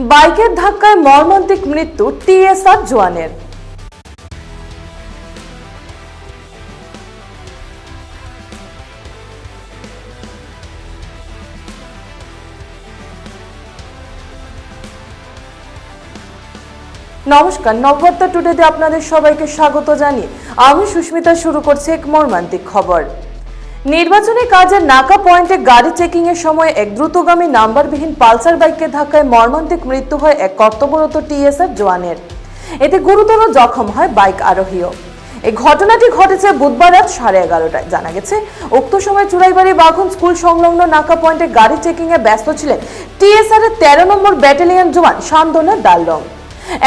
বাইকের ধাক্কায় মর্মান্তিক মৃত্যু টিএসআর জওয়ানের। নমস্কার, নববার্তা টুডেতে আপনাদের সবাইকে স্বাগত জানিয়ে আমি সুস্মিতা শুরু করছি এক মর্মান্তিক খবর। নির্বাচনী কাজের নাকা পয়েন্টে গাড়ি চেকিং এর সময় এক দ্রুতগামী নাম্বারবিহীন পালসার বাইককে ধাক্কায় মর্মান্তিক মৃত্যু হয় এক কর্তব্যরত টিএসআর জওয়ানের। এতে গুরুতর জখম হয় বাইক আরোহীও। এই ঘটনাটি ঘটেছে বুধবার রাত 11:30টায়। জানা গেছে, উক্ত সময় চুরাইবাড়ি বাঘন স্কুল সংলগ্ন নাকা পয়েন্টে গাড়ি চেকিং এ ব্যস্ত ছিলেন টিএসআর এর 13 নম্বর ব্যাটালিয়ন জওয়ান শান্তনা ডালরং।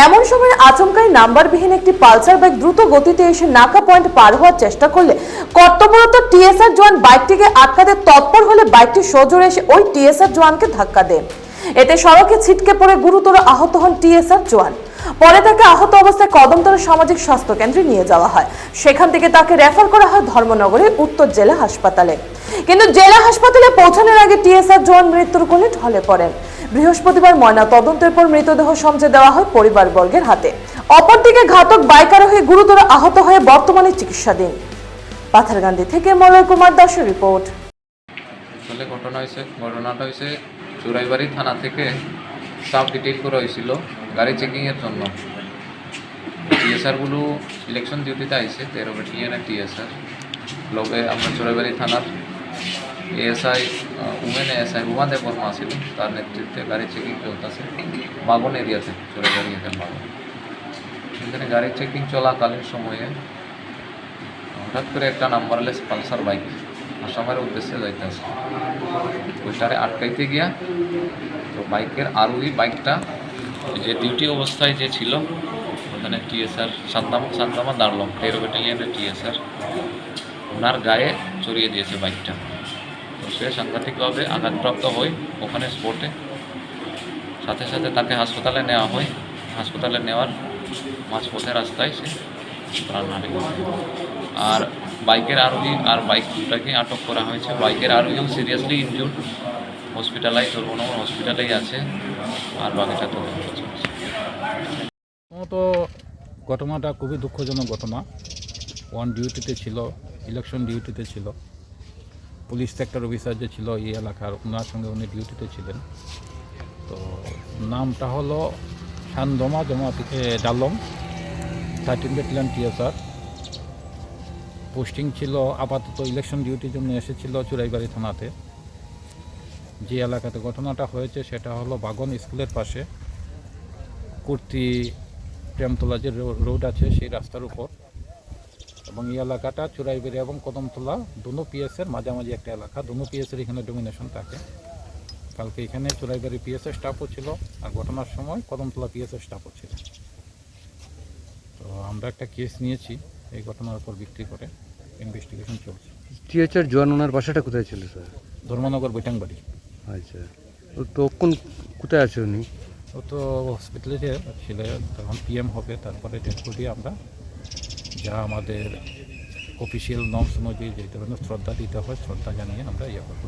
এমন সময় আচমকাই নাম্বারবিহীন একটি পালসার বাইক দ্রুত গতিতে এসে নাকা পয়েন্ট পার হওয়ার চেষ্টা করলে কর্তব্যরত টিএসআর জওয়ান বাইকটিকে আটকাতে তৎপর হলে বাইকটি সজোরে এসে ওই টিএসআর জওয়ানকে ধাক্কা দেয়। এতে সড়কে ছিটকে পড়ে গুরুতর আহত হন টিএসআর জওয়ান। পরে তাকে আহত অবস্থায় কদমতলা সামাজিক স্বাস্থ্য কেন্দ্রে নিয়ে যাওয়া হয়। সেখান থেকে তাকে রেফার করা হয় ধর্মনগরের উত্তর জেলা হাসপাতালে। কিন্তু জেলা হাসপাতালে পৌঁছানোর আগে টিএসআর জওয়ান মৃত্যুর কোলে ঢলে পড়েন। বৃহস্পতিবার ময়না তদন্তের পর মৃতদেহ সমঝে দেওয়া হয় পরিবারবর্গের হাতে। অপরদিকে ঘাতক বাইক আরোহী গুরুতর আহত হয়ে বর্তমানে চিকিৎসাধীন। পাথারকান্দি থেকে মলয় কুমার দাসের রিপোর্ট। ঘটনাটা হয়েছে চুরাইবাড়ি থানা থেকে স্টাফ ডিটেইল করা হয়েছিল গাড়ি চেকিংয়ের জন্য। টিএসআরগুলো ইলেকশন ডিউটিতে আইসে 13 ব্যাটালিয়নের টিএসআর লগে আমরা চুরাইবাড়ি থানার এএসআই উমা দেববর্মা ছিল, তার নেতৃত্বে গাড়ি চেকিং চলতেছে বাগন এরিয়াতে, চুরাইবাড়ি এখানে বাগন। এখানে গাড়ি চেকিং চলাকালীন সময়ে হঠাৎ করে একটা নাম্বারলেস পালসার বাইক আসামের উদ্দেশ্যে যাইতেছে, ওইটারে আটকাইতে গিয়া তো বাইকের আরোহী বাইকটা যে ডিউটি অবস্থায় যে ছিল ওখানে টিএসআর শান্তামা দাঁড়লং 13 ব্যাটালিয়নের টিএসআর ওনার গায়ে চড়িয়ে দিয়েছে বাইকটা। তো সে সাংঘাতিকভাবে আঘাতপ্রাপ্ত হয় ওখানে স্পটে। সাথে সাথে তাকে হাসপাতালে নেওয়া হয়। হাসপাতালে নেওয়ার মাঝপথে রাস্তায় সে প্রাণহানি হয়। আর বাইকের আরোহী আর বাইক দুটাকে আটক করা হয়েছে। বাইকের আরোহীও সিরিয়াসলি ইনজুর্ড, হসপিটালাইজ ধর্মনগর হসপিটালেই আছে, আর বাকিটা তদন্ত চলছে। তো ঘটনাটা খুবই দুঃখজনক ঘটনা। ওয়ান ডিউটিতে ছিল, ইলেকশন ডিউটিতে ছিল, পুলিশ সেক্টর অফিসার যে ছিল এই এলাকার, ওনার সঙ্গে উনি ডিউটিতে ছিলেন। তো নামটা হলো শান্তমা ডালং, 13 ব্যাটালিয়ন টিএসআর। পোস্টিং ছিল আপাতত ইলেকশন ডিউটির জন্য এসেছিল চুরাইবাড়ি থানাতে। যে এলাকাতে ঘটনাটা হয়েছে সেটা হলো বাগন স্কুলের পাশে কুর্তি প্রেমতলা যে রোড আছে সেই রাস্তার উপর, এবং এই এলাকাটা চুরাইবাড়ি এবং কদমতলা দুনো পিএসের মাঝামাঝি একটা এলাকা। দুনো পিএসের এখানে ডোমিনেশন থাকে। কালকে এখানে চুরাইবাড়ি পিএসের স্টাফও ছিল, আর ঘটনার সময় কদমতলা পিএসের স্টাফও ছিল। তো আমরা একটা কেস নিয়েছি এই ঘটনার উপর ভিত্তি করে, ইনভেস্টিগেশন চলছে। টিএসআর জওয়ান ওনার বাসাটা কোথায় ছিল স্যার? ধর্মনগর বৈটাংবাড়ি। আচ্ছা, তো কোথায় আছে উনি? ও তো হসপিটালে ছিল, তখন পিএম হবে, তারপরে ডেট বডি আমরা যা আমাদের অফিসিয়াল নর্মস অনুযায়ী যে ধরনের শ্রদ্ধা দিতে হয় শ্রদ্ধা জানিয়ে আমরা ইয়ে করবো।